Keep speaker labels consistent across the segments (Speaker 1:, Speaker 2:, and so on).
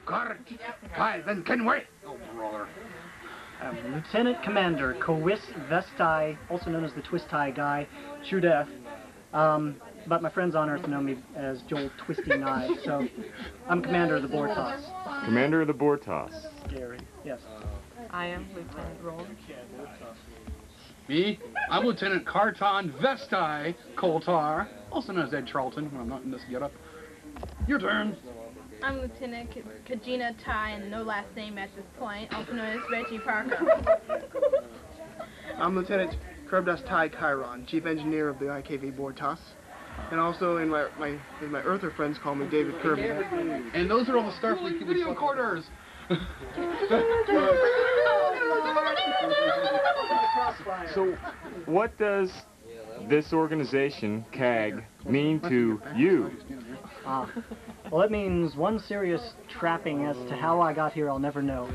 Speaker 1: Good. Why, then can we?
Speaker 2: Oh, brother.
Speaker 3: Lieutenant Commander Kowis Vestai, also known as the Twist Tie Guy, True Death. But my friends on Earth know me as Joel Twisty Nye, so I'm Commander of the Bortos.
Speaker 4: Commander of the Bortos.
Speaker 3: Scary. Yes.
Speaker 5: I am Lieutenant Roll.
Speaker 2: Me? I'm Lieutenant Carton Vestai Coltar, also known as Ed Charlton when I'm not in this getup. Your turn.
Speaker 6: I'm Lieutenant Kajina Tai, and no last name at this point, also known as Reggie Parker.
Speaker 7: I'm Lieutenant Kerbdas Tai Chiron, Chief Engineer of the IKV Bortos. And also in my Earther friends call me David Kirby.
Speaker 2: And those are all the Starfleet video recorders.
Speaker 4: So, what does this organization, CAG, mean to you?
Speaker 3: Well, it means one serious trapping as to how I got here I'll never know.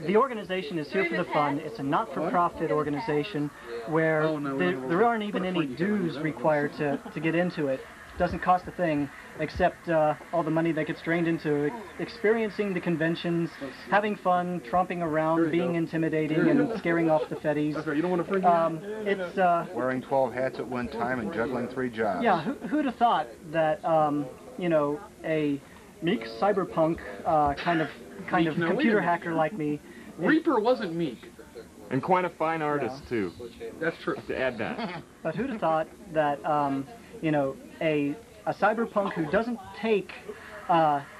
Speaker 3: The organization is here for the fun. It's a not-for-profit organization where there aren't even any dues required to get into it. It doesn't cost a thing except all the money that gets drained into experiencing the conventions, having fun, tromping around, being intimidating, and scaring off the fetties.
Speaker 2: That's right, you don't want to bring
Speaker 3: It's
Speaker 1: Wearing 12 hats at one time and juggling 3 jobs.
Speaker 3: yeah. Who'd have thought that you know, a meek cyberpunk kind of computer hacker like me.
Speaker 2: Reaper wasn't meek.
Speaker 4: And quite a fine artist, too.
Speaker 2: That's true.
Speaker 4: To add that.
Speaker 3: But who'd have thought that, you know, a cyberpunk who doesn't take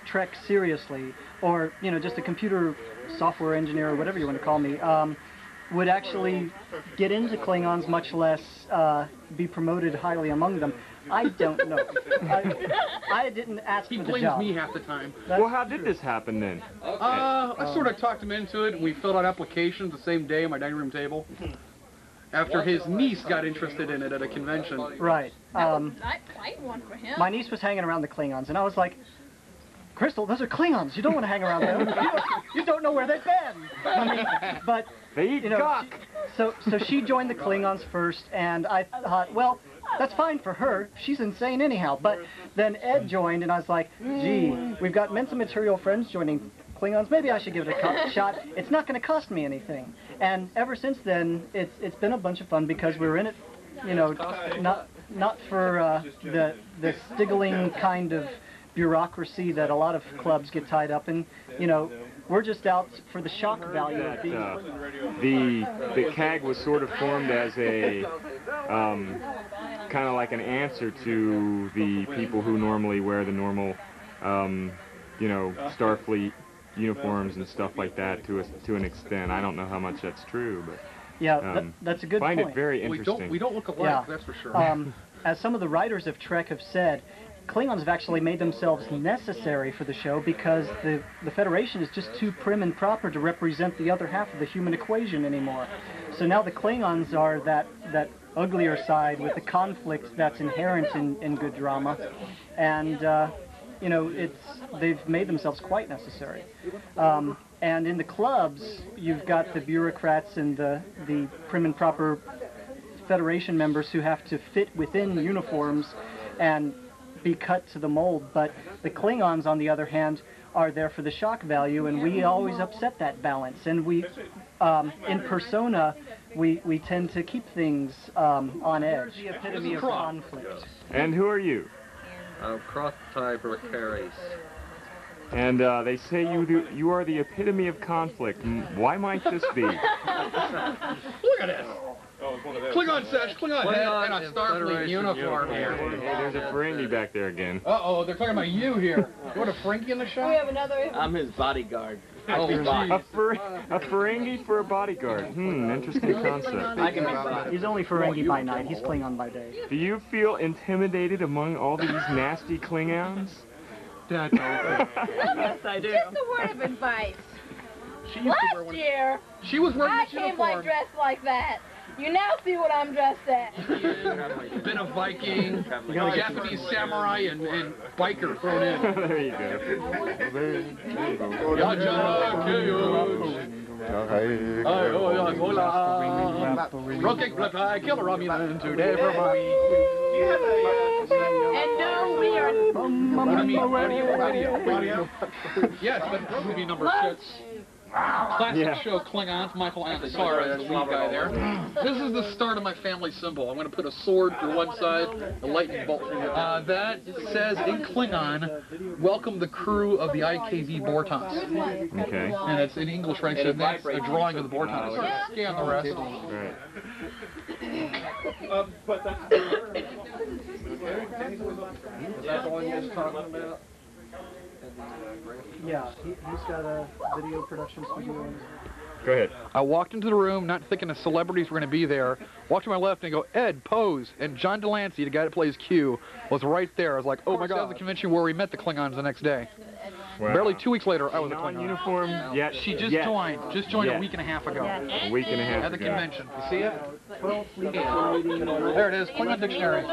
Speaker 3: Trek seriously, or, you know, just a computer software engineer or whatever you want to call me, would actually get into Klingons, much less be promoted highly among them. I don't know. I didn't ask for the job.
Speaker 2: He blames me half the time.
Speaker 4: Well, how did this happen then?
Speaker 2: I sort of talked him into it, and we filled out applications the same day on my dining room table. After his niece got interested in it at a convention.
Speaker 3: Right.
Speaker 6: I won for him.
Speaker 3: My niece was hanging around the Klingons, and I was like, Crystal, those are Klingons. You don't want to hang around them. You don't know where they've been. I mean, but
Speaker 4: they eat cock.
Speaker 3: So she joined the Klingons first, and I thought, well, that's fine for her. She's insane anyhow. But then Ed joined, and I was like, gee, we've got Mensa Material friends joining Klingons. Maybe I should give it a shot. It's not going to cost me anything. And ever since then, it's been a bunch of fun because we're in it, you know, not for the stiggling kind of bureaucracy that a lot of clubs get tied up in. You know, we're just out for the shock value of being.
Speaker 4: The CAG was sort of formed as a kind of like an answer to the people who normally wear the normal, you know, Starfleet uniforms and stuff like that to an extent. I don't know how much that's true, but
Speaker 3: yeah, that's a good point.
Speaker 4: Find it very interesting.
Speaker 2: We don't look alike, that's for sure.
Speaker 3: As some of the writers of Trek have said, Klingons have actually made themselves necessary for the show because the Federation is just too prim and proper to represent the other half of the human equation anymore. So now the Klingons are that uglier side with the conflict that's inherent in good drama, and you know, they've made themselves quite necessary. And in the clubs, you've got the bureaucrats and the prim and proper Federation members who have to fit within uniforms and be cut to the mold. But the Klingons, on the other hand, are there for the shock value, and we always upset that balance. And we, in persona, we tend to keep things on edge. The epitome of conflict.
Speaker 4: And who are you?
Speaker 8: Cross-tie Bracaris.
Speaker 4: And they say you are the epitome of conflict. Why might this be?
Speaker 2: Look at this. Klingon sash, Klingon head, and a Starfleet uniform here.
Speaker 4: Hey, there's a Ferengi back there again.
Speaker 2: Uh-oh, they're talking about you here. You want a Ferengi in the shot?
Speaker 6: We have another.
Speaker 8: I'm his bodyguard.
Speaker 4: A Ferengi for a bodyguard. Interesting concept.
Speaker 8: I can be bodyguard.
Speaker 3: He's only Ferengi by night. He's Klingon by day.
Speaker 4: Do you feel intimidated among all these nasty Klingons?
Speaker 6: Yes,
Speaker 5: I do.
Speaker 6: Just a word of advice. Last year,
Speaker 2: she was wearing
Speaker 6: I
Speaker 2: this
Speaker 6: came
Speaker 2: uniform.
Speaker 6: like dressed like that. You now see what I'm dressed at.
Speaker 2: Been a Viking, a Japanese samurai, and biker thrown in.
Speaker 4: There you go.
Speaker 2: Rocket Fly, kill a Romulan today for me.
Speaker 6: And no, we are
Speaker 2: Video. Yes, but movie number 6. Classic show Klingons, Michael Ansara is the lead guy there. This is the start of my family symbol. I'm going to put a sword through one side, a lightning bolt through the other. That says in Klingon, welcome the crew of the IKV Bortas.
Speaker 4: Okay.
Speaker 2: And it's in English writing, so that's a drawing of the Bortas. Scan the rest.
Speaker 4: Right.
Speaker 8: Is that the one you was talking about?
Speaker 3: Yeah, he's got a video production studio.
Speaker 4: Go ahead.
Speaker 2: I walked into the room not thinking the celebrities were going to be there. Walked to my left and I go, Ed, pose. And John Delancey, the guy that plays Q, was right there. I was like, oh my God. That was the convention where we met the Klingons the next day.
Speaker 4: Wow.
Speaker 2: Barely 2 weeks later, I was a Klingon.
Speaker 4: Non-uniform yet.
Speaker 2: She just joined. Just joined a week and a half ago.
Speaker 4: A week and a half
Speaker 2: At the
Speaker 4: ago.
Speaker 2: convention. You see it? There it is. Klingon Dictionary.